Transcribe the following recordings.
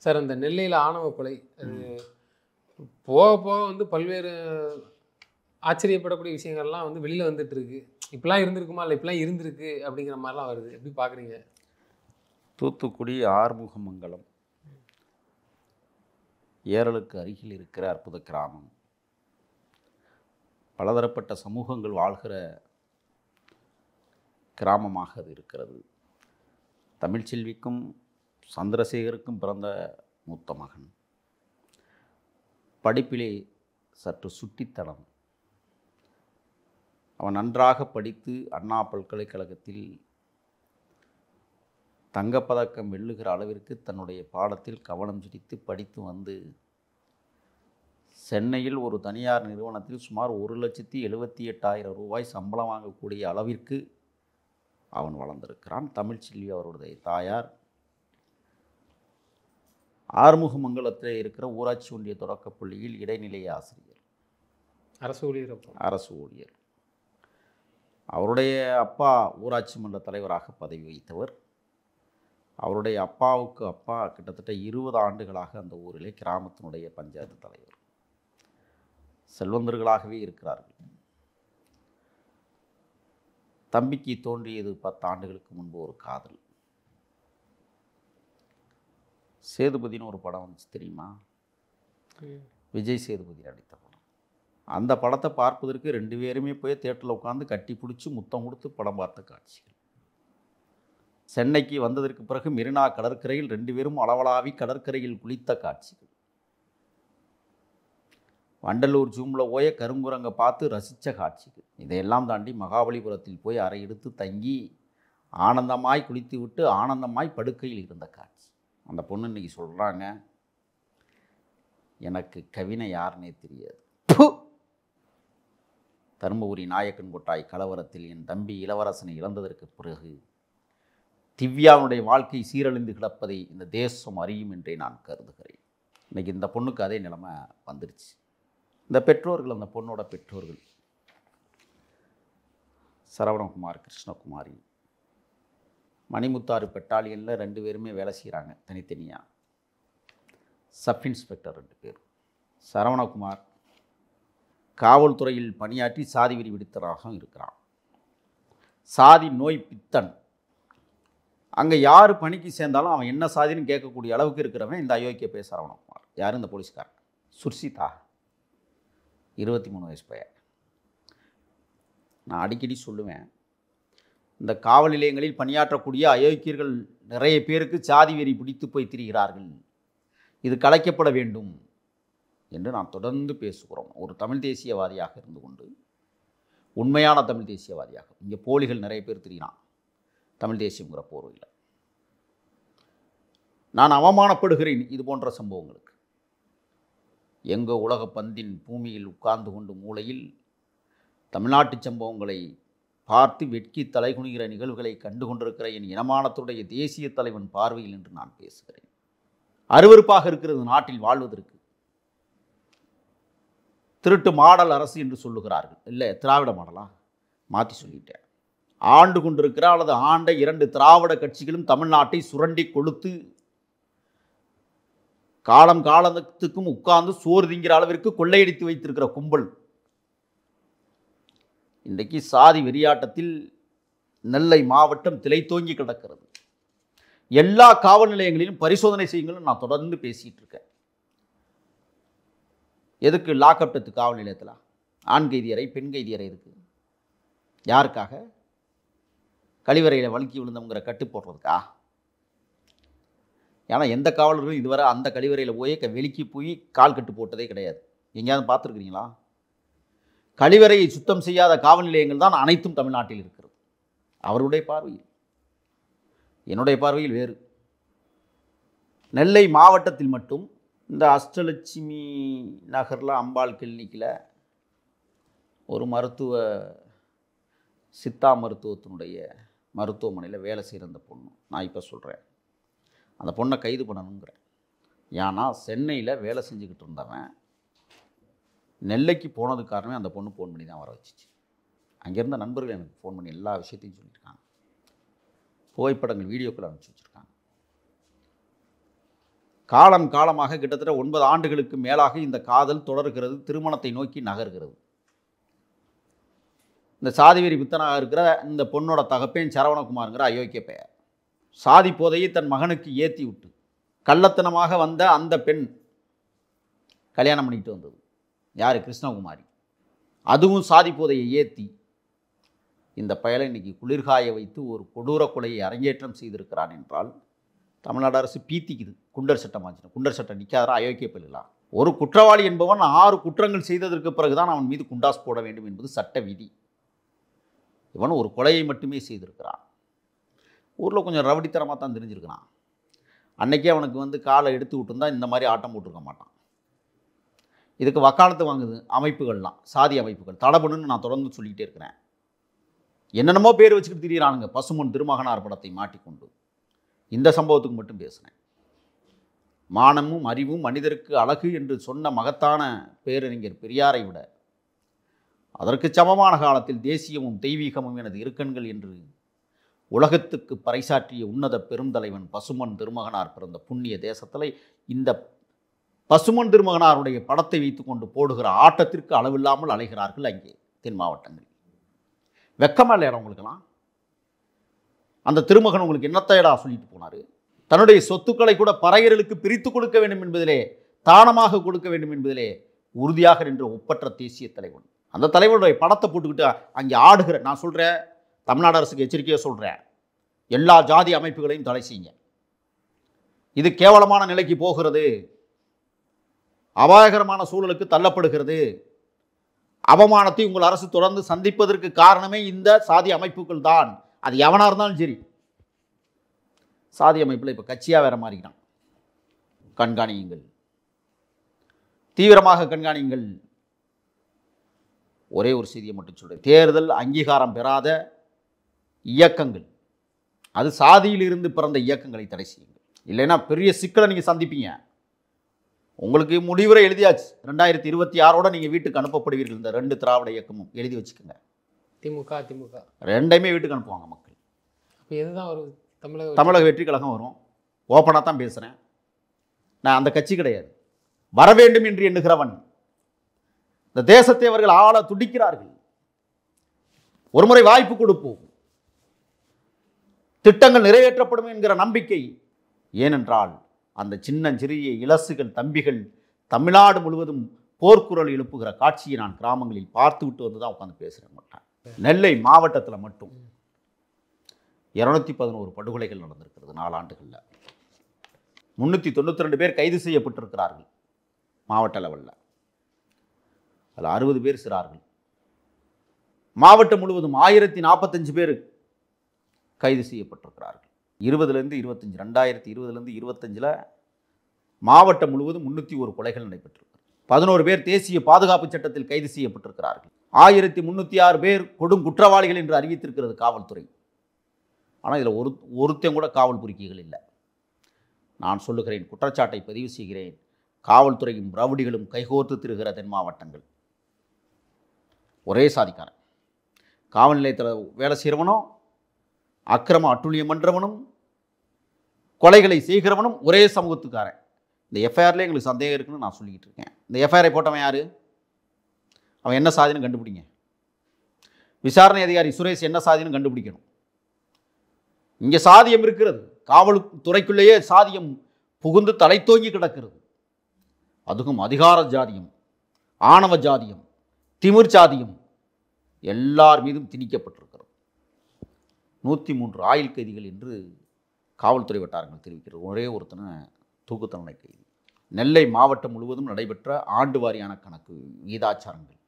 Sir அந்த நெல்லையில் ஆணவ கொலை அது போக போக வந்து பல்வேறு ஆச்சரியப்படக்கூடிய விஷயங்கள்லாம் வந்து வெளியில் வந்துட்டு இருக்கு. இப்பெல்லாம் இருந்திருக்குமா இல்லை இப்பெல்லாம் இருந்திருக்கு அப்படிங்கிற மாதிரிலாம் வருது. எப்படி பார்க்குறீங்க? தூத்துக்குடி ஆறுமுகமங்கலம் ஏரலுக்கு அருகில் இருக்கிற அற்புத கிராமம். பலதரப்பட்ட சமூகங்கள் வாழ்கிற கிராமமாக அது இருக்கிறது. தமிழ்ச்செல்விக்கும் சந்திரசேகருக்கும் பிறந்த மூத்த மகன். படிப்பிலே சற்று சுட்டித்தனம். அவன் நன்றாக படித்து அண்ணா பல்கலைக்கழகத்தில் தங்கப்பதக்கம் வெல்லுகிற அளவிற்கு தன்னுடைய பாடத்தில் கவனம் செலுத்தி படித்து வந்து சென்னையில் ஒரு தனியார் நிறுவனத்தில் சுமார் 1,78,000 ரூபாய் சம்பளம் வாங்கக்கூடிய அளவிற்கு அவன் வளர்ந்திருக்கிறான். தமிழ்ச்செல்வி அவருடைய தாயார் ஆறுமுகமங்கலத்தில் இருக்கிற ஊராட்சி ஒன்றிய தொடக்கப்பள்ளியில் இடைநிலை ஆசிரியர், அரசு ஊழியர். அவருடைய அப்பா ஊராட்சி மன்ற தலைவராக பதவி வகித்தவர். அவருடைய அப்பாவுக்கு அப்பா கிட்டத்தட்ட 20 ஆண்டுகளாக அந்த ஊரிலே கிராமத்தினுடைய பஞ்சாயத்து தலைவர். செல்வந்தர்களாகவே இருக்கிறார்கள். தம்பிக்கு தோன்றியது 10 ஆண்டுகளுக்கு முன்பு ஒரு காதல். சேதுபதினு ஒரு படம் வந்துச்சு தெரியுமா? விஜய் சேதுபதி நடித்த படம். அந்த படத்தை பார்ப்பதற்கு 2 பேருமே போய் தியேட்டரில் உட்காந்து கட்டி பிடிச்சி முத்தம் கொடுத்து படம் பார்த்த காட்சிகள். சென்னைக்கு வந்ததற்கு பிறகு மெரினா கடற்கரையில் 2 பேரும் அளவலாவி கடற்கரையில் குளித்த காட்சிகள். வண்டலூர் ஜூமில் போய் கருங்குரங்கை பார்த்து ரசித்த காட்சிகள். இதையெல்லாம் தாண்டி மகாபலிபுரத்தில் போய் அறை எடுத்து தங்கி ஆனந்தமாய் குளித்து விட்டு ஆனந்தமாய் படுக்கையில் இருந்த காட்சி. அந்த பொண்ணு இன்னைக்கு சொல்கிறாங்க, எனக்கு கவினை யாருன்னே தெரியாது. தருமபுரி நாயக்கன் கொட்டாய் கலவரத்தில் என் தம்பி இளவரசனை இழந்ததற்கு பிறகு திவ்யாவுடைய வாழ்க்கை சீரழிந்து கிடப்பதை இந்த தேசம் அறியும் என்றே நான் கருதுகிறேன். இன்றைக்கி இந்த பொண்ணுக்கு அதே நிலைமை வந்துருச்சு. இந்த பெற்றோர்கள், அந்த பொண்ணோட பெற்றோர்கள் சரவணகுமார், கிருஷ்ணகுமாரி, மணிமுத்தாறு பெட்டாலியனில் 2 பேருமே வேலை செய்கிறாங்க தனித்தனியாக. சப் இன்ஸ்பெக்டர் 2 பேர். சரவணகுமார் காவல்துறையில் பணியாற்றி சாதி வெறி விடுத்தராக இருக்கிறான். சாதி நோய் பித்தன். அங்கே யார் பணிக்கு சேர்ந்தாலும் அவன் என்ன சாதின்னு கேட்கக்கூடிய அளவுக்கு இருக்கிறவன் இந்த அயோக்கிய பேர் சரவணகுமார். யார்? இந்த போலீஸ்காரன் சுர்சிதா, 23 வயசு பையன். நான் அடிக்கடி சொல்லுவேன், இந்த காவல் நிலையங்களில் பணியாற்றக்கூடிய அயோக்கியர்கள் நிறைய பேருக்கு சாதி வெறி பிடித்து போய் திரிகிறார்கள். இது கலைக்கப்பட வேண்டும் என்று நான் தொடர்ந்து பேசுகிறோம். ஒரு தமிழ் தேசியவாதியாக இருந்து கொண்டு, உண்மையான தமிழ் தேசியவாதியாக. இங்கே போலிகள் நிறைய பேர் திரிகிறான் தமிழ் தேசியங்கிற போர்வையில். நான் அவமானப்படுகிறேன் இது போன்ற சம்பவங்களுக்கு. எங்கோ உலக பந்தின் பூமியில் உட்கார்ந்து கொண்டு மூலையில் தமிழ்நாட்டு சம்பவங்களை பார்த்து வெட்கி தலைகுனிகிற நிகழ்வுகளை கண்டு கொண்டிருக்கிற என் இனமானத்துடைய தேசிய தலைவன் பார்வையில் என்று நான் பேசுகிறேன். அருவருப்பாக இருக்கிறது நாட்டில் வாழ்வதற்கு. திருட்டு மாடல் அரசு என்று சொல்லுகிறார்கள். இல்லை, திராவிட மாடலா மாற்றி சொல்லிட்டேன். ஆண்டு கொண்டிருக்கிற அல்லது ஆண்ட 2 திராவிட கட்சிகளும் தமிழ்நாட்டை சுரண்டி கொளுத்து காலத்துக்கும் உட்கார்ந்து சோறு திங்கிற அளவிற்கு கொள்ளையடித்து வைத்திருக்கிற கும்பல் இன்றைக்கு சாதி வெறியாட்டத்தில் நெல்லை மாவட்டம் திளைத்தோங்கி கிடக்கிறது. எல்லா காவல் நிலையங்களிலும் பரிசோதனை செய்யுங்கள்னு நான் தொடர்ந்து பேசிகிட்டு இருக்கேன். எதுக்கு லாக்அப் டெத்து காவல் நிலையத்தில்? ஆண் கைதியறை, பெண் கைதியறை இருக்குது. யாருக்காக? கழிவறையில் வழுக்கி விழுந்தவங்கிற கட்டு போடுறதுக்கா? ஏன்னா எந்த காவலர்களும் இதுவரை அந்த கழிவறையில் போய் வெளிக்கி போய் கால் கட்டு போட்டதே கிடையாது. எங்கேயாவது பார்த்துருக்குறீங்களா? கழிவறையை சுத்தம் செய்யாத காவல் நிலையங்கள் தான் அனைத்தும் தமிழ்நாட்டில் இருக்கிறது. அவருடைய பார்வையில். என்னுடைய பார்வையில் வேறு. நெல்லை மாவட்டத்தில் மட்டும் இந்த அஷ்டலட்சுமி நகரில் அம்பாள் கிளினிக்கில் ஒரு சித்தா மருத்துவத்தினுடைய மருத்துவமனையில் வேலை செய்கிற அந்த பொண்ணு, நான் இப்போ சொல்கிறேன், அந்த பொண்ணை கைது பண்ணணுங்கிறேன். ஏன்னா சென்னையில் வேலை செஞ்சுக்கிட்டு இருந்தவன் நெல்லைக்கு போனது காரணமே அந்த பொண்ணு ஃபோன் பண்ணி தான் வர வச்சிச்சு. அங்கேருந்த நண்பர்கள் எனக்கு ஃபோன் பண்ணி எல்லா விஷயத்தையும் சொல்லியிருக்காங்க. புகைப்படங்கள், வீடியோக்கள் அனுப்பிச்சி வச்சுருக்காங்க. காலம் காலமாக கிட்டத்தட்ட 9 ஆண்டுகளுக்கு மேலாக இந்த காதல் தொடர்கிறது, திருமணத்தை நோக்கி நகர்கிறது. இந்த சாதிவெறி பித்தனாக இருக்கிற இந்த பொண்ணோட தகப்பேன் சரவணகுமாருங்கிற அயோக்கிய பெயர் சாதி போதையை தன் மகனுக்கு ஏற்றி விட்டு கள்ளத்தனமாக வந்த அந்த பெண் கல்யாணம் பண்ணிட்டு வந்தது. யார்? கிருஷ்ணகுமாரி. அதுவும் சாதி போதையை ஏற்றி இந்த பயலை இன்னைக்கு குளிர்காய வைத்து ஒரு கொடூர கொலையை அரங்கேற்றம் செய்திருக்கிறான் என்றால் தமிழ்நாடு அரசு பீத்திக்குது. குண்டர் சட்டம் ஆச்சு, குண்டர் சட்டம் நிற்காதா அயோக்கிய பயிலாம். ஒரு குற்றவாளி என்பவன் 6 குற்றங்கள் செய்ததற்கு பிறகுதான் அவன் மீது குண்டாஸ் போட வேண்டும் என்பது சட்ட விதி. இவன் ஒரு கொலையை மட்டுமே செய்திருக்கிறான். ஊரில் கொஞ்சம் ரவடித்தனமாக தான் தெரிஞ்சிருக்கிறான். அன்னைக்கே அவனுக்கு காலை எடுத்து விட்டுருந்தா இந்த மாதிரி ஆட்டம் போட்டிருக்க மாட்டான். இதுக்கு வக்காலத்து வாங்குது அமைப்புகள்லாம், சாதி அமைப்புகள் தடபுன்னு நான் தொடர்ந்து சொல்லிக்கிட்டே இருக்கிறேன். என்னென்னமோ பேர் வச்சுக்கிட்டு திரியிறானுங்க. பசுமன் திருமகனார் படத்தை மாட்டிக்கொண்டு இந்த சம்பவத்துக்கு மட்டும் பேசுகிறேன். மானமும் அறிவும் மனிதருக்கு அழகு என்று சொன்ன மகத்தான பேரறிஞர் பெரியாரை விட அதற்கு சமமான காலத்தில் தேசியமும் தெய்வீகமும் எனது இருக்கண்கள் என்று உலகத்துக்கு பறைசாற்றிய உன்னத பெருந்தலைவன் பசுமன் திருமகனார் பிறந்த புண்ணிய தேசத்தில் இந்த பசுமன் திருமகனாருடைய படத்தை வைத்துக்கொண்டு போடுகிற ஆட்டத்திற்கு அளவில்லாமல் அலைகிறார்கள் அங்கே தென் மாவட்டங்களில். வெக்கமா இல்லையா உங்களுக்கெல்லாம்? அந்த திருமகன் உங்களுக்கு என்னத்தையடா சொல்லிட்டு போனார்? தன்னுடைய சொத்துக்களை கூட பறையர்களுக்கு பிரித்து கொடுக்க வேண்டும் என்பதிலே, தானமாக கொடுக்க வேண்டும் என்பதிலே உறுதியாக நின்ற ஒப்பற்ற தேசிய தலைவன். அந்த தலைவனுடைய படத்தை போட்டுக்கிட்டு அங்கே ஆடுகிற, நான் சொல்கிறேன், தமிழ்நாடு அரசுக்கு எச்சரிக்கையாக சொல்கிறேன், எல்லா ஜாதி அமைப்புகளையும் தடை செய்யுங்க. இது கேவலமான நிலைக்கு போகிறது, அபாயகரமான சூழலுக்கு தள்ளப்படுகிறது. அவமானத்தை உங்கள் அரசு தொடர்ந்து சந்திப்பதற்கு காரணமே இந்த சாதி அமைப்புகள் தான். அது எவனாக இருந்தாலும் சரி. சாதி அமைப்பில் இப்போ கட்சியாக வேற மாறிக்கிறான். கண்காணியுங்கள், தீவிரமாக கண்காணியுங்கள். ஒரே ஒரு செய்தியை மட்டும் சொல்கிறேன். தேர்தல் அங்கீகாரம் பெறாத இயக்கங்கள், அது சாதியிலிருந்து பிறந்த இயக்கங்களை தடை செய்யுங்கள். இல்லைன்னா பெரிய சிக்கலை நீங்கள் சந்திப்பீங்க. உங்களுக்கு முடிவுரை எழுதியாச்சு. 2026 நீங்கள் வீட்டுக்கு அனுப்பப்படுவீர்கள். இந்த 2 திராவிட இயக்கமும் எழுதி வச்சுக்கோங்க. திமுக ரெண்டையுமே வீட்டுக்கு அனுப்புவாங்க மக்கள். அப்போ எதுதான் ஒரு தமிழக வெற்றி கழகம் வரும். ஓப்பனாக தான் பேசுகிறேன். நான் அந்த கட்சி கிடையாது. வர வேண்டும் என்று எண்ணுகிறவன். இந்த தேசத்தை அவர்கள் ஆள துடிக்கிறார்கள். ஒருமுறை வாய்ப்பு கொடுப்போம், திட்டங்கள் நிறைவேற்றப்படும் என்கிற நம்பிக்கை. ஏனென்றால் அந்த சின்னஞ்சிறிய இலசுகள் தம்பிகள் தமிழ்நாடு முழுவதும் போர்க்குரல் எழுப்புகிற காட்சியை நான் கிராமங்களில் பார்த்து விட்டு வந்து தான் உட்காந்து பேசுகிறேன். நெல்லை மாவட்டத்தில் மட்டும் 211 படுகொலைகள் நடந்திருக்கிறது 4 ஆண்டுகளில். 392 பேர் கைது செய்யப்பட்டிருக்கிறார்கள் மாவட்ட லெவலில். அதில் 60 பேர் சிறார்கள். மாவட்டம் முழுவதும் 1045 பேர் கைது செய்யப்பட்டிருக்கிறார்கள். 2020 25 மாவட்டம் முழுவதும் 301 கொலைகள் நடைபெற்றிருக்கிறது. 11 பேர் தேசிய பாதுகாப்பு சட்டத்தில் கைது செய்யப்பட்டிருக்கிறார்கள். 1306 பேர் கொடும் குற்றவாளிகள் என்று அறிவித்திருக்கிறது காவல்துறை. ஆனால் இதில் ஒருத்தன் கூட காவல் புரிக்கைகள் இல்லை. நான் சொல்லுகிறேன், குற்றச்சாட்டை பதிவு செய்கிறேன். காவல்துறையும் ரவுடிகளும் கைகோர்த்து திருகிற தென் மாவட்டங்கள். ஒரே சாதிக்காரன். காவல் நிலையத்தில் வேலை செய்கிறவனும், அக்கிரம அட்டுழியம் பண்ணுறவனும், கொலைகளை செய்கிறவனும் ஒரே சமூகத்துக்காரன். இந்த எஃப்ஐஆரில் எங்களுக்கு சந்தேகம் இருக்குன்னு நான் சொல்லிக்கிட்டு இருக்கேன். இந்த எஃப்ஐஆரை போட்டவன் யார்? அவன் என்ன சாதின்னு கண்டுபிடிங்க. விசாரணை அதிகாரி சுரேஷ் என்ன சாதின்னு கண்டுபிடிக்கணும். இங்கே சாதியம் இருக்கிறது. காவல்துறைக்குள்ளேயே சாதியம் புகுந்து தலை தோங்கி கிடக்கிறது. அதுவும் அதிகார ஜாதியம், ஆணவ ஜாதியம், திமிர் சாதியம் எல்லார் மீதும் திணிக்கப்பட்டிருக்கிறது. 103 ஆயுள் கைதிகள் என்று காவல்துறை வட்டாரங்கள் தெரிவிக்கிறது. ஒரே ஒருத்தனை தூக்கு தண்டனை கைது. நெல்லை மாவட்டம் முழுவதும் நடைபெற்ற ஆண்டு வாரியான கணக்கு விகிதாச்சாரங்கள்.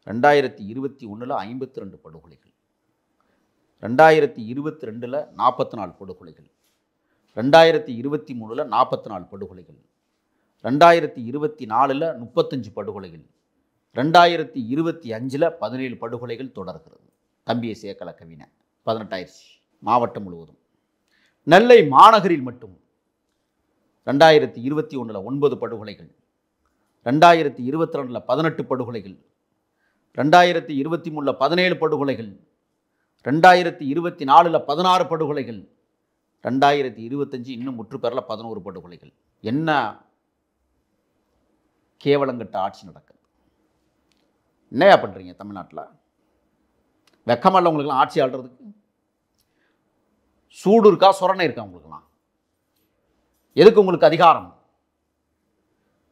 2021 52 படுகொலைகள், 2022 44 படுகொலைகள், 2023 44 படுகொலைகள், 2024 35 படுகொலைகள், 2025 17 படுகொலைகள் தொடர்கிறது. தம்பியை சேர்க்கல கவின 18 மாவட்டம் முழுவதும். நெல்லை மாநகரில் மட்டும் 2021 9 படுகொலைகள், 2022 18 படுகொலைகள், 2023 17 படுகொலைகள், 2024 16 படுகொலைகள், 2025 இன்னும் முற்று பெறல 11 படுகொலைகள். என்ன கேவலங்கட்ட ஆட்சி நடக்குது? என்னையா பண்ணுறீங்க தமிழ்நாட்டில்? வெக்கமல்ல உங்களுக்குலாம் ஆட்சி ஆள்றதுக்கு? சூடு இருக்கா, சொரணை இருக்கா உங்களுக்குலாம்? எதுக்கு உங்களுக்கு அதிகாரம்?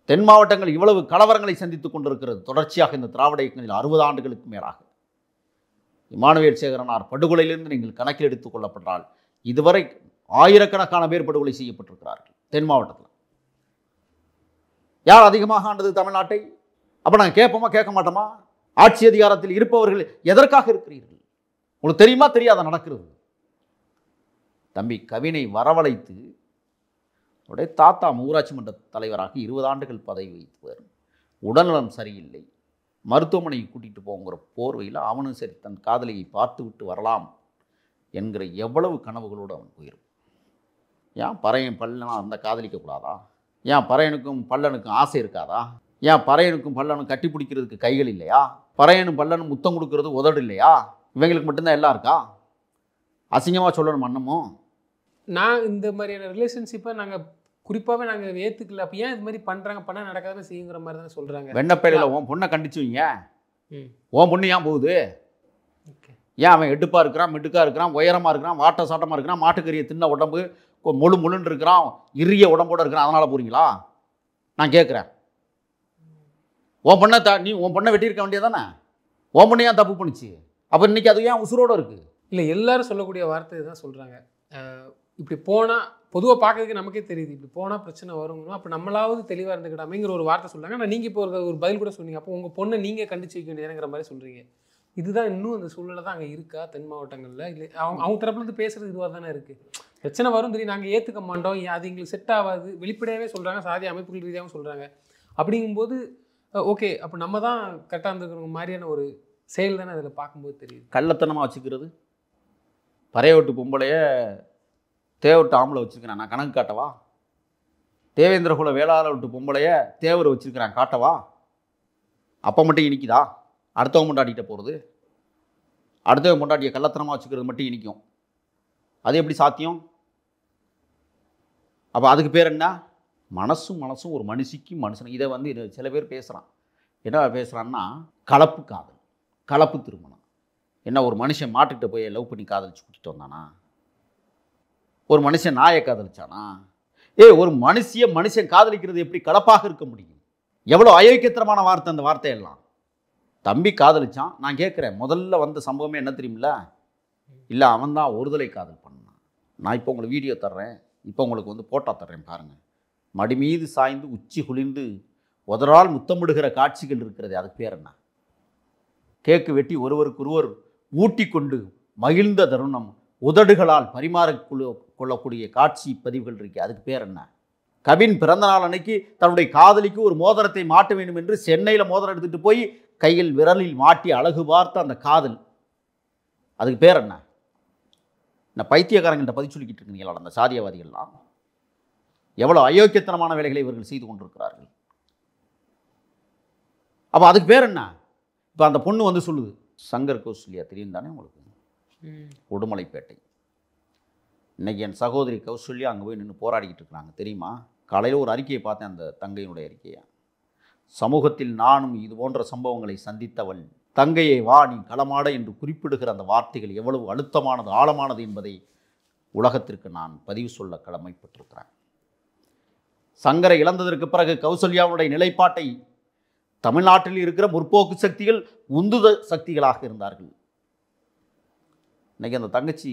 தென் மாவட்டங்கள் இவ்வளவு கலவரங்களை சந்தித்துக் கொண்டிருக்கிறது. தொடர்ச்சியாக இந்த திராவிட இயக்கங்களில் 60 ஆண்டுகளுக்கு மேலாக. இமானுவேல் சேகரனார் படுகொலையிலிருந்து நீங்கள் கணக்கில் எடுத்துக் கொள்ளப்பட்டால் இதுவரை ஆயிரக்கணக்கான பேர் படுகொலை செய்யப்பட்டிருக்கிறார்கள் தென் மாவட்டத்தில். யார் அதிகமாக ஆண்டது தமிழ்நாட்டை? அப்போ நாங்கள் கேட்போமா கேட்க மாட்டோமா? ஆட்சி அதிகாரத்தில் இருப்பவர்கள் எதற்காக இருக்கிறீர்கள்? உங்களுக்கு தெரியுமா தெரியாத நடக்கிறது? தம்பி கவினை வரவழைத்து அவருடைய தாத்தா ஊராட்சி மன்ற தலைவராக 20 ஆண்டுகள் பதவி வைத்தவர், உடல்நலம் சரியில்லை, மருத்துவமனைக்கு கூட்டிகிட்டு போங்கிற போர்வையில் அவனும் சரி தன் காதலியை பார்த்து விட்டு வரலாம் என்கிற எவ்வளவு கனவுகளோடு அவன் போயிருப்பான். ஏன் பறையன் பல்லனா அந்த காதலிக்கக்கூடாதா? ஏன் பறையனுக்கும் பல்லனுக்கும் ஆசை இருக்காதா? ஏன் பறையனுக்கும் பல்லனும் கட்டி பிடிக்கிறதுக்கு கைகள் இல்லையா? பறையனும் பல்லனும் முத்தம் கொடுக்கறது உதடு இல்லையா? இவங்களுக்கு மட்டும்தான் எல்லாம் இருக்கா? அசிங்கமாக சொல்லணும் அண்ணமும். நான் இந்த மாதிரியான ரிலேஷன்ஷிப்பை நாங்கள் குறிப்பாகவே நாங்கள் ஏற்றுக்கல. அப்போ ஏன் இது மாதிரி பண்ணுறாங்க, பண்ணால் நடக்காத செய்யுங்கிற மாதிரி தானே சொல்கிறாங்க. வெண்ணப்பையில் உன் பொண்ணை கண்டிச்சுவீங்க, உன் பொண்ணு ஏன் போகுது? ஏன் அவன் எடுப்பாக இருக்கிறான், மிட்டுக்காக இருக்கிறான், உயரமாக இருக்கிறான், வாட்ட சாட்டமாக இருக்கிறான், மாட்டுக்கறியை தின்ன உடம்பு முழுன்னு இருக்கிறான், இறுகிய உடம்போடு இருக்கிறான், அதனால் போகிறீங்களா? நான் கேட்குறேன். உன் பொண்ணை நீ உன் பொண்ணை வெட்டியிருக்க வேண்டியதானே? உன் பொண்ணை ஏன் தப்பு பண்ணிச்சு? அப்போ இன்றைக்கி அது ஏன் உசுரோடு இருக்குது? இல்லை, எல்லாரும் சொல்லக்கூடிய வார்த்தை தான் சொல்கிறாங்க. இப்படி போனால் பொதுவாக பார்க்கறதுக்கு நமக்கே தெரியுது, இப்படி போனால் பிரச்சனை வருங்கணும், அப்போ நம்மளாவது தெளிவாக இருந்துக்கிடாமேங்கிற ஒரு வார்த்தை சொல்கிறாங்க. ஆனால் நீங்கள் இப்போ ஒரு பதில் கூட சொன்னீங்க, அப்போ உங்கள் பொண்ணை நீங்கள் கண்டிச்சு வைக்க வேண்டியதுங்கிற மாதிரி சொல்கிறீங்க. இதுதான் இன்னும் அந்த சூழ்நிலை தான் அங்கே இருக்கா தென் மாவட்டங்களில்? இல்லை அவங்க தரப்புலேருந்து பேசுகிறது இதுவாக தானே இருக்குது. பிரச்சனை வரும் தெரியும், நாங்கள் ஏற்றுக்க மாட்டோம், அது எங்களுக்கு செட் ஆகாது, வெளிப்படையாகவே சொல்கிறாங்க, சாதி அமைப்புகள் ரீதியாகவும் சொல்கிறாங்க. அப்படிங்கும்போது ஓகே, அப்போ நம்ம தான் கரெக்டாக இருந்துக்கிற மாதிரியான ஒரு செயல் தானே அதில் பார்க்கும்போது தெரியுது. கள்ளத்தனமாக வச்சுக்கிறது. பறையோட்டு பொம்பளைய தேவட்டு ஆம்பளை வச்சுருக்கிறேன், நான் கணக்கு காட்டவா? தேவேந்திரகுல வேளாள விட்டு பொம்பளைய தேவர் வச்சுருக்கிறேன், காட்டவா? அப்போ மட்டும் இனிக்குதா? அடுத்தவங்க கொண்டாடிட்ட போகிறது, அடுத்தவங்க கொண்டாடிய கள்ளத்தனமாக வச்சுக்கிறது மட்டும் இனிக்கும். அது எப்படி சாத்தியம்? அப்போ அதுக்கு பேர் என்ன? மனசும் ஒரு மனுஷிக்கு மனுஷன். இதை வந்து சில பேர் பேசுகிறான். என்ன பேசுகிறான்னா, கலப்பு காதல், கலப்பு திருமணம். என்ன ஒரு மனுஷன் மாட்டுக்கிட்ட போய் லவ் பண்ணி காதலிச்சு கூட்டிகிட்டு வந்தானா? ஒரு மனுஷன் நாயை காதலிச்சானா? ஒரு மனுஷன் காதலிக்கிறது எப்படி கலப்பாக இருக்க முடியும்? எவ்வளோ அயோக்கியத்தனமான வார்த்தை அந்த வார்த்தையெல்லாம். தம்பி காதலிச்சான். நான் கேட்குறேன், முதல்ல வந்த சம்பவமே என்ன தெரியுமில்ல? இல்லை, அவன் தான் ஒருதலை காதல் பண்ணான். நான் இப்போ உங்களுக்கு வீடியோ தர்றேன், இப்போ உங்களுக்கு வந்து போட்டோ தர்றேன் பாருங்கள். மடி மீது சாய்ந்து உச்சி குளிந்து உதறால் முத்தமிடுகிற காட்சிகள் இருக்கிறது. அதுக்கு பேர் என்ன? கேக்கு வெட்டி ஒருவருக்கொருவர் ஊட்டி கொண்டு மகிழ்ந்த தருணம், உதடுகளால் கொள்ளக்கூடிய காட்சி பதிவுகள் இருக்கு. அதுக்கு பேர் என்ன? கவின் பிறந்த நாள் அன்னைக்கு தன்னுடைய காதலிக்கு ஒரு மோதிரத்தை மாட்ட வேண்டும் என்று சென்னையில் மோதிரம் எடுத்துகிட்டு போய் கையில் விரலில் மாட்டி அழகு பார்த்த அந்த காதல், அதுக்கு பேர் என்ன? நான் பைத்தியக்காரங்கள்ட்ட பதிவு சொல்லிக்கிட்டு இருக்கீங்களா? அந்த சாதியவாதிகள்லாம் எவ்வளோ அயோக்கியத்தனமான வேலைகளை இவர்கள் செய்து கொண்டிருக்கிறார்கள். அப்போ அதுக்கு பேர் என்ன? இப்போ அந்த பொண்ணு வந்து சொல்லுது, சங்கர் கௌசல்யா தெரியும் தானே உங்களுக்கு? உடுமலைப்பேட்டை. இன்றைக்கி என் சகோதரி கௌசல்யா அங்கே போய் நின்று போராடிக்கிட்டு இருக்கிறாங்க தெரியுமா? காலையில் ஒரு அறிக்கையை பார்த்தேன், அந்த தங்கையினுடைய அறிக்கையை. சமூகத்தில் நானும் இது போன்ற சம்பவங்களை சந்தித்தவள், தங்கையை வா நீ களமாட என்று குறிப்பிடுகிற அந்த வார்த்தைகள் எவ்வளவு அழுத்தமானது, ஆழமானது என்பதை உலகத்திற்கு நான் பதிவு சொல்ல கடமைப்பட்டிருக்கிறேன். சங்கரை இழந்ததற்கு பிறகு கௌசல்யாவுடைய நிலைப்பாட்டை தமிழ்நாட்டில் இருக்கிற முற்போக்கு சக்திகள் உந்துத சக்திகளாக இருந்தார்கள். இன்றைக்கி அந்த தங்கச்சி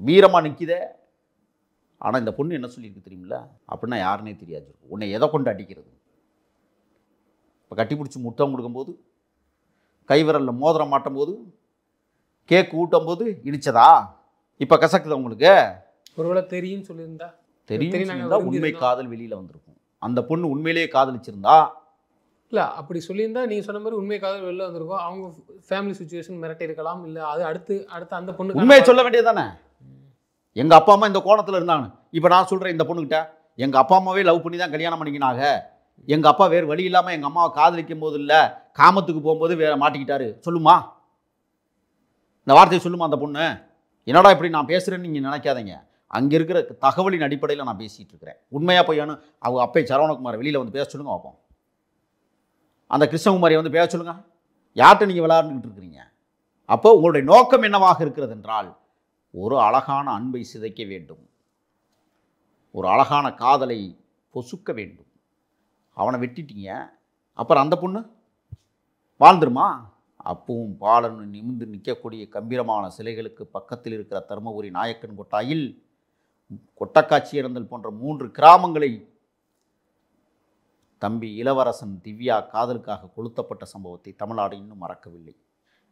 வீரமாக நிற்கிதே. ஆனால் இந்த பொண்ணு என்ன சொல்லியிருக்கு தெரியுமில்ல? அப்படின்னா யாருன்னே தெரியாது. உன்னை எதை கொண்டு அடிக்கிறது? இப்போ கட்டிப்பிடிச்சி முத்தம் கொடுக்கும்போது, கைவிரலில் மோதிரம் மாட்டும் போது, கேக்கு ஊட்டும் போது இடிச்சதா? இப்போ கசக்குது உங்களுக்கு? ஒருவேளை தெரியும் சொல்லியிருந்தா, தெரியும் உண்மை காதல் வெளியில் வந்திருக்கும். அந்த பொண்ணு உண்மையிலேயே காதலிச்சிருந்தா, இல்லை அப்படி சொல்லியிருந்தா நீங்கள் சொன்ன மாதிரி உண்மை காதல் வெளில வந்திருக்கும். அவங்க ஃபேமிலி சுச்சுவேஷன் மிரட்டி இருக்கலாம். இல்லை அது அடுத்து அந்த பொண்ணு உண்மையை சொல்ல வேண்டியது தானே? எங்கள் அப்பா அம்மா இந்த கோணத்தில் இருந்தாங்க. இப்போ நான் சொல்கிறேன், இந்த பொண்ணுக்கிட்ட எங்கள் அப்பா அம்மாவே லவ் பண்ணி தான் கல்யாணம் பண்ணிக்கினாங்க, எங்கள் அப்பா வேறு வழி இல்லாமல் எங்கள் அம்மாவை காதலிக்கும் போது இல்லை காமத்துக்கு போகும்போது வேறு மாட்டிக்கிட்டாரு, சொல்லுமா? இந்த வார்த்தையை சொல்லுமா அந்த பொண்ணு? என்னடா இப்படி நான் பேசுகிறேன்னு நீங்கள் நினைக்காதீங்க. அங்கே இருக்கிற தகவலின் அடிப்படையில் நான் பேசிகிட்டு இருக்கிறேன். உண்மையாக பொய்யானு அவங்க அப்பே சரவணகுமார் வெளியில் வந்து பேச சொல்லுங்க பார்ப்போம். அந்த கிருஷ்ணகுமாரியை வந்து பேச சொல்லுங்க. யார்கிட்ட நீங்கள் விளையாண்டுக்கிட்டு இருக்கிறீங்க? அப்போ உங்களுடைய நோக்கம் என்னவாக இருக்கிறது என்றால், ஒரு அழகான அன்பை சிதைக்க வேண்டும், ஒரு அழகான காதலை பொசுக்க வேண்டும். அவனை வெட்டிட்டீங்க, அப்புறம் அந்த பொண்ணு வாழ்ந்துருமா? அப்பவும் பாலன் நிமிர்ந்து நிற்கக்கூடிய கம்பீரமான சிலைகளுக்கு பக்கத்தில் இருக்கிற தருமபுரி நாயக்கன் கொட்டாயில் கொட்டக்காட்சி இறந்தல் போன்ற 3 கிராமங்களை தம்பி இளவரசன் திவ்யா காதலுக்காக கொளுத்தப்பட்ட சம்பவத்தை தமிழ்நாடு இன்னும் மறக்கவில்லை.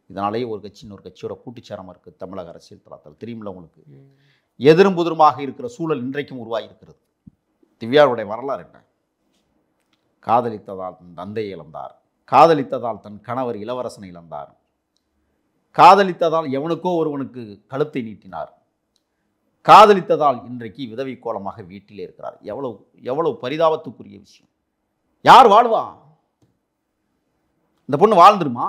இதனாலேயே ஒரு கட்சி இன்னொரு கட்சியோட கூட்டுச்சேரமாக இருக்குது தமிழக அரசியல் தளத்தில். தெரியுமில்ல உங்களுக்கு? எதிரும் புதிருமாக இருக்கிற சூழல் இன்றைக்கும் உருவாகியிருக்கிறது. திவ்யாவுடைய வரலாறு என்ன? காதலித்ததால் தன் தந்தையை இழந்தார், காதலித்ததால் தன் கணவர் இளவரசனை இழந்தார், காதலித்ததால் எவனுக்கோ ஒருவனுக்கு கழுத்தை நீட்டினார், காதலித்ததால் இன்றைக்கு விதவை கோலமாக வீட்டிலே இருக்கிறார். எவ்வளவு எவ்வளவு பரிதாபத்துக்குரிய விஷயம். யார் வாழ்வா? இந்த பொண்ணு வாழ்ந்துருமா?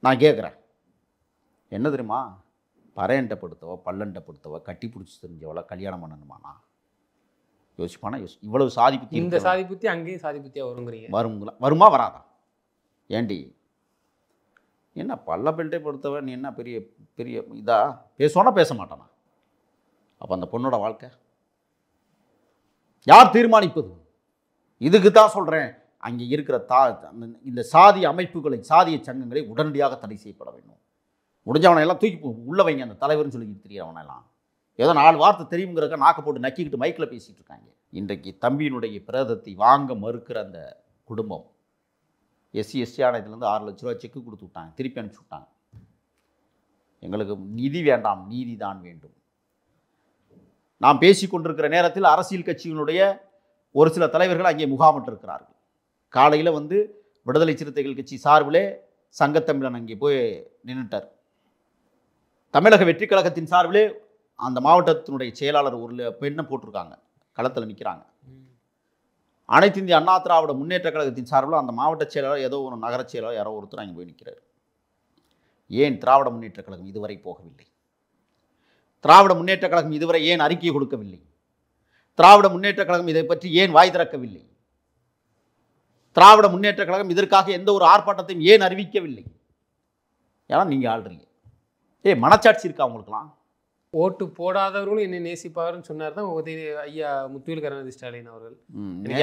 நான் கேட்குறேன். என்ன தெரியுமா? பறையண்டப்படுத்தவ, பல்லண்டப்படுத்தவ, கட்டி பிடிச்சி தெரிஞ்சவளை கல்யாணம் பண்ணணுமாண்ணா? யோசிப்பானா? இவ்வளவு சாதி புத்தி. இந்த சாதி புத்தி அங்கேயும் சாதி புத்தியாக வருங்கிறீங்க. வருமா வராதா? ஏண்டி என்ன பல்ல பெல்ட்டே பொறுத்தவ நீ என்ன பெரிய பெரிய இதா பேசுவானா பேச மாட்டானா? அப்போ அந்த பொண்ணோட வாழ்க்கை யார் தீர்மானிப்பது? இதுக்கு தான் சொல்கிறேன், அங்கே இருக்கிற இந்த சாதி அமைப்புகளை, சாதிய சங்கங்களை உடனடியாக தடை செய்யப்பட வேண்டும். முடிஞ்சவனை எல்லாம் தூக்கி உள்ள வைங்க. அந்த தலைவர்னு சொல்லிக்கிட்டு தெரியவனெல்லாம் ஏதோ 4 வார்த்தை தெரியுங்கிறக்க நாக்க போட்டு நக்கிக்கிட்டு மைக்கில் பேசிகிட்டு இருக்காங்க. இன்றைக்கு தம்பியினுடைய பிரேதத்தை வாங்க மறுக்கிற அந்த குடும்பம் SC/ST ஆணையத்திலேருந்து 6 லட்ச ரூபா செக்கு கொடுத்து விட்டாங்க, திருப்பி அனுப்பிச்சி விட்டாங்க. எங்களுக்கு நிதி வேண்டாம், நீதி தான் வேண்டும். நாம் பேசி கொண்டிருக்கிற நேரத்தில் அரசியல் கட்சிகளுடைய ஒரு சில தலைவர்கள் அங்கே முகாமிட்டிருக்கிறார்கள். காலையில் வந்து விடுதலை சிறுத்தைகள் கட்சி சார்பிலே சங்கத்தமிழன் அங்கே போய் நின்றுட்டார். தமிழக வெற்றி கழகத்தின் சார்பிலே அந்த மாவட்டத்தினுடைய செயலாளர் ஒரு பெண்ணை போட்டிருக்காங்க, களத்தில் நிற்கிறாங்க. அனைத்து இந்திய அண்ணா திராவிட முன்னேற்ற கழகத்தின் சார்பில் அந்த மாவட்ட செயலாளர் ஏதோ ஒரு நகர செயலாளர் யாரோ ஒருத்தர் அங்கே போய் நிற்கிறார். ஏன் திராவிட முன்னேற்ற கழகம் இதுவரை போகவில்லை? திராவிட முன்னேற்ற கழகம் இதுவரை ஏன் அறிக்கை கொடுக்கவில்லை? திராவிட முன்னேற்ற கழகம் இதை பற்றி ஏன் வாய் திறக்கவில்லை? திராவிட முன்னேற்ற கழகம் இதற்காக எந்த ஒரு ஆர்ப்பாட்டத்தையும் ஏன் அறிவிக்கவில்லை? ஏன்னா நீங்கள் ஆள்றீங்க. மனச்சாட்சி இருக்கா அவங்களுக்குலாம்? ஓட்டு போடாதவர்களும் என்னை நேசிப்பாருன்னு சொன்னார் தான் ஐயா முத்துவேல் கருணாநிதி ஸ்டாலின் அவர்கள்.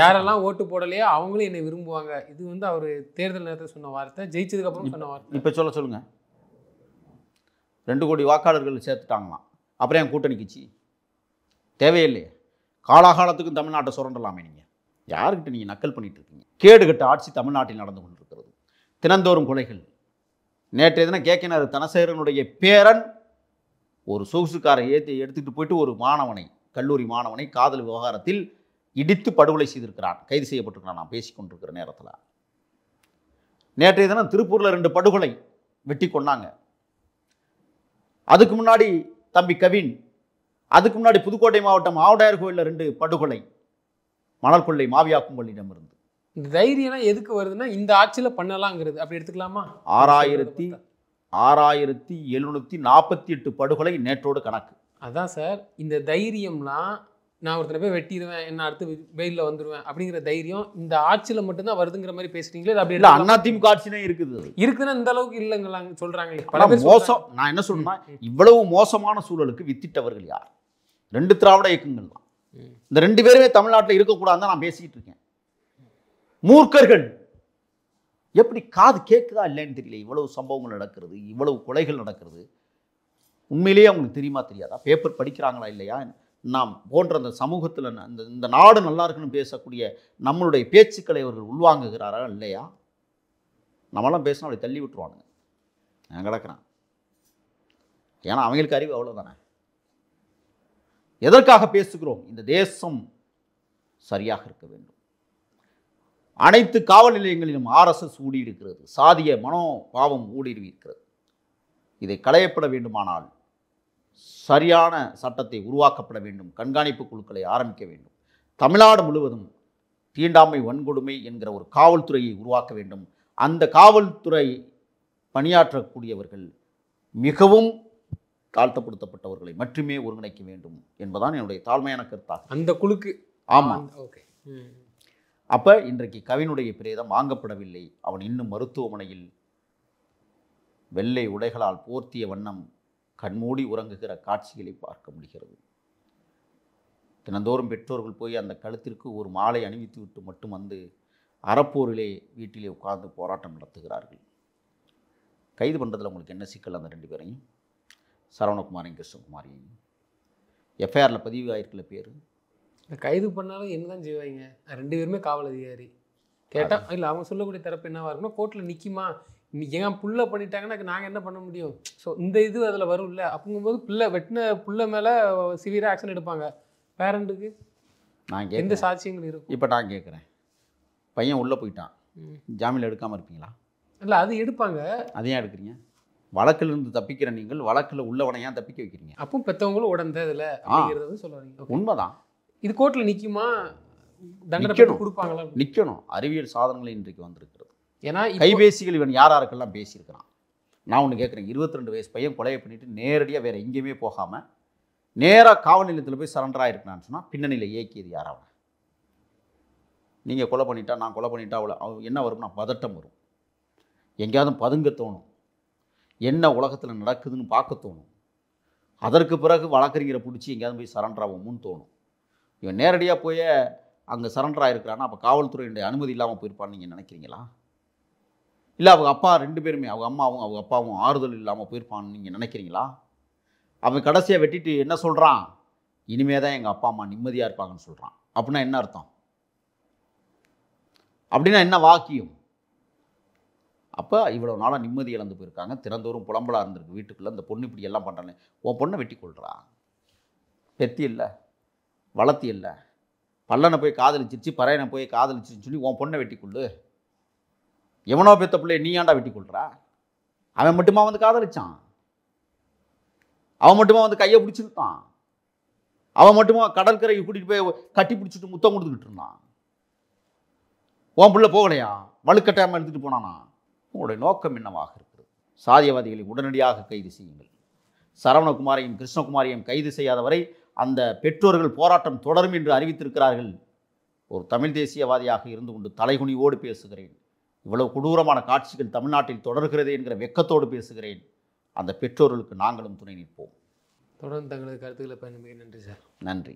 யாரெல்லாம் ஓட்டு போடலையோ அவங்களும் என்னை விரும்புவாங்க. இது வந்து அவர் தேர்தல் நேரத்தில் சொன்ன வார்த்தை, ஜெயிச்சதுக்கு அப்புறம் சொன்ன வார்த்தை. இப்போ சொல்லுங்க 2 கோடி வாக்காளர்கள் சேர்த்துட்டாங்களாம். அப்புறம் என் கூட்டணி கட்சி தேவையில்லையே. காலாகாலத்துக்கும் தமிழ்நாட்டை சுரண்டலாமே. நீங்கள் யாருக்கிட்ட நீங்கள் நக்கல் பண்ணிட்டு இருக்கீங்க? கேடுகட்ட ஆட்சி தமிழ்நாட்டில் நடந்து கொண்டிருக்கிறது. தினந்தோறும் கொலைகள். நேற்றைய தினம் கேக்கினார் தனசேகரனுடைய பேரன் ஒரு சொகுசுக்காரை எடுத்துக்கிட்டு போயிட்டு ஒரு மாணவனை, கல்லூரி மாணவனை காதல் விவகாரத்தில் இடித்து படுகொலை செய்திருக்கிறான், கைது செய்யப்பட்டிருக்கிறான். நான் பேசி கொண்டிருக்கிற நேரத்தில் நேற்றைய தினம் திருப்பூரில் 2 படுகொலை வெட்டி கொண்டாங்க. அதுக்கு முன்னாடி தம்பி கவின், அதுக்கு முன்னாடி புதுக்கோட்டை மாவட்டம் ஆவுடையார் கோயிலில் 2 படுகொலை, மணல் கொள்ளை மாவியா கும்பலிடம் இருந்து. இந்த தைரியம்லாம் எதுக்கு வருதுன்னா இந்த ஆட்சியில் பண்ணலாங்கிறது. அப்படி எடுத்துக்கலாமா? 6748 படுகொலை நேற்றோடு கணக்கு. அதான் சார், இந்த தைரியம்லாம் நான் ஒருத்தனை போய் வெட்டிடுவேன், என்ன அடுத்து வெயிலில் வந்துடுவேன் அப்படிங்கிற தைரியம் இந்த ஆட்சியில் மட்டும்தான் வருதுங்கிற மாதிரி பேசுறீங்களே. அப்படி இல்லை, அதிமுக ஆட்சியும் இருக்குதுன்னா இந்த அளவுக்கு இல்லைங்களா சொல்றாங்க. மோசம். நான் என்ன சொல்றேன்னா, இவ்வளவு மோசமான சூழலுக்கு வித்திட்டவர்கள் யார்? 2 திராவிட இயக்கங்கள் தான். இந்த 2 பேருமே தமிழ்நாட்டில் இருக்கக்கூடாதுன்னு நான் பேசிக்கிட்டு இருக்கேன். மூர்க்கர்கள். எப்படி காது கேட்குதா இல்லைன்னு தெரியல. இவ்வளவு சம்பவங்கள் நடக்கிறது, இவ்வளவு கொலைகள் நடக்கிறது. உண்மையிலேயே அவங்களுக்கு தெரியுமா தெரியாதா? பேப்பர் படிக்கிறாங்களா இல்லையா? நாம் போன்ற அந்த சமூகத்தில் இந்த நாடு நல்லா இருக்குன்னு பேசக்கூடிய நம்மளுடைய பேச்சுக்களை அவர்கள் உள்வாங்குகிறாரா இல்லையா? நம்மளாம் பேசினா அப்படி தள்ளி விட்டுருவானுங்க. நான் கிடக்கிறேன். ஏன்னா அவங்களுக்கு அறிவு அவ்வளோதானே. எதற்காக பேசுகிறோம்? இந்த தேசம் சரியாக இருக்க வேண்டும். அனைத்து காவல் நிலையங்களிலும் RSS ஊடுருவியிருக்கிறது, சாதிய மனோபாவம் ஊடுருவியிருக்கிறது. இதை களையப்பட வேண்டுமானால் சரியான சட்டத்தை உருவாக்கப்பட வேண்டும். கண்காணிப்பு குழுக்களை ஆரம்பிக்க வேண்டும். தமிழ்நாடு முழுவதும் தீண்டாமை வன்கொடுமை என்கிற ஒரு காவல்துறையை உருவாக்க வேண்டும். அந்த காவல்துறை பணியாற்றக்கூடியவர்கள் மிகவும் தாழ்த்தப்படுத்தப்பட்டவர்களை மட்டுமே ஒருங்கிணைக்க வேண்டும் என்பதான் என்னுடைய தாழ்மையான கருத்தாக. அந்த குழுக்கு. ஆமாம். ஓகே. அப்போ இன்றைக்கு கவினுடைய பிரேதம் வாங்கப்படவில்லை. அவன் இன்னும் மருத்துவமனையில் வெள்ளை உடைகளால் போர்த்திய வண்ணம் கண்மூடி உறங்குகிற காட்சிகளை பார்க்க முடிகிறது. தினந்தோறும் பெற்றோர்கள் போய் அந்த கழுத்திற்கு ஒரு மாலை அணிவித்து விட்டு மட்டும் வந்து அறப்போரிலே வீட்டிலே உட்கார்ந்து போராட்டம் நடத்துகிறார்கள். கைது பண்ணுறதுல உங்களுக்கு என்ன சிக்கல்? அந்த 2 பேரையும், சரவணகுமாரையும் கிருஷ்ணகுமாரையும் எஃப்ஐஆரில் பதிவு ஆயிருக்குள்ள பேர். கைது பண்ணாலும் என்னதான் செய்வாங்க? 2 பேருமே காவல் அதிகாரி. கேட்டால் இல்லை, அவங்க சொல்லக்கூடிய தரப்பு என்னவா இருக்குன்னா, கோர்ட்டில் நிற்குமா, என் புள்ள பண்ணிட்டாங்கன்னா நாங்கள் என்ன பண்ண முடியும்? ஸோ இந்த இது அதில் வரும்ல. அப்படிங்கும்போது பிள்ளை வெட்டின புள்ள மேலே சிவியராக ஆக்ஷன் எடுப்பாங்க. பேரண்ட்டுக்கு நான் எந்த சாட்சியங்கள் இருக்கும்? இப்போ நான் கேட்குறேன், பையன் உள்ளே போயிட்டான், ஜாமீன் எடுக்காமல் இருப்பீங்களா? இல்லை, அது எடுப்பாங்க. அதையும் எடுக்கிறீங்க. வழக்கிலிருந்து தப்பிக்கிற நீங்கள் வழக்கில் உள்ளவனை ஏன் தப்பிக்க வைக்கிறீங்க? அப்போ பெற்றவங்களும் உடந்ததில்ல அப்படிங்கிறத வந்து சொல்ல வரீங்க. உண்மைதான். இது கோர்ட்டில் நிற்குமா, தண்டனை கொடுப்பாங்களா? நிற்கணும். அறிவியல் சாதனங்கள் இன்றைக்கு வந்திருக்கிறது. ஏன்னா கைபேசிகள் இவன் யாராருக்கெல்லாம் பேசியிருக்கிறான். நான் ஒன்று கேட்குறேன், 22 வயசு பையன் கொலையை பண்ணிட்டு நேரடியாக வேறு எங்கேயுமே போகாமல் நேராக காவல் நிலையத்தில் போய் சரண்டர் ஆகிருக்கிறான்னு சொன்னால் பின்னணியில் இயக்கியது யார்? அவனை. நீங்கள் கொலை பண்ணிட்டா, நான் கொலை பண்ணிட்டா, அவ்வளோ என்ன வரும்னா பதட்டம் வரும், எங்கேயாவது பதுங்க தோணும், என்ன உலகத்தில் நடக்குதுன்னு பார்க்க தோணும். அதற்கு பிறகு வழக்கறிஞரை பிடிச்சி எங்கேயாவது போய் சரண்டர் ஆகும்னு தோணும். இவன் நேரடியாக போய் அங்கே சரண்டர் ஆகிருக்கிறான்னா அப்போ காவல்துறையினுடைய அனுமதி இல்லாமல் போயிருப்பான்னு நீங்கள் நினைக்கிறீங்களா? இல்லை அவங்க அப்பா 2 பேருமே, அவங்க அம்மாவும் அவங்க அப்பாவும் ஆறுதல் இல்லாமல் போயிருப்பான்னு நீங்கள் நினைக்கிறீங்களா? அவன் கடைசியாக வெட்டிட்டு என்ன சொல்கிறான்? இனிமே தான் எங்கள் அப்பா அம்மா நிம்மதியாக இருப்பாங்கன்னு சொல்கிறான். அப்படின்னா என்ன அர்த்தம்? அப்படின்னா என்ன வாக்கியம்? அப்போ இவ்வளோ நாளாக நிம்மதி இழந்து போயிருக்காங்க. தினந்தோறும் புலம்பலாக இருந்திருக்கு வீட்டுக்குள்ளே. இந்த பொண்ணு இப்படி எல்லாம் பண்ணுறானே, உன் பொண்ணை வெட்டி கொள்றா. பெத்தி இல்லை, வளர்த்தி இல்லை, பல்லனை போய் காதலிச்சிருச்சு, பறையனை போய் காதலிச்சிருன்னு சொல்லி உன் பொண்ணை வெட்டி கொள்ளு. எவனோ பெத்த பிள்ளைய நீ ஏன்டா வெட்டி கொள்றா? அவன் மட்டுமா வந்து காதலிச்சான்? அவன் மட்டுமா வந்து கையை பிடிச்சிருந்தான்? அவன் மட்டுமா கடற்கரைக்கு கூட்டிகிட்டு போய் கட்டி பிடிச்சிட்டு முத்தம் கொடுத்துக்கிட்டு இருந்தான்? உன் பிள்ளை போகலையா? வலுக்கட்டாமல் எடுத்துகிட்டு போனானா? உங்களுடைய நோக்கம் என்னவாக இருக்கிறது? சாதியவாதிகளை உடனடியாக கைது செய்யுங்கள். சரவணகுமாரையும் கிருஷ்ணகுமாரையும் கைது செய்யாத வரை அந்த பெற்றோர்கள் போராட்டம் தொடரும் என்று அறிவித்திருக்கிறார்கள். ஒரு தமிழ் தேசியவாதியாக இருந்து கொண்டு தலைகுனிவோடு பேசுகிறேன். இவ்வளவு கொடூரமான காட்சிகள் தமிழ்நாட்டில் தொடர்கிறது என்கிற வெக்கத்தோடு பேசுகிறேன். அந்த பெற்றோர்களுக்கு நாங்களும் துணை நிற்போம். தொடர்ந்து தங்களது கருத்துக்களை பயணிக்க நன்றி சார். நன்றி.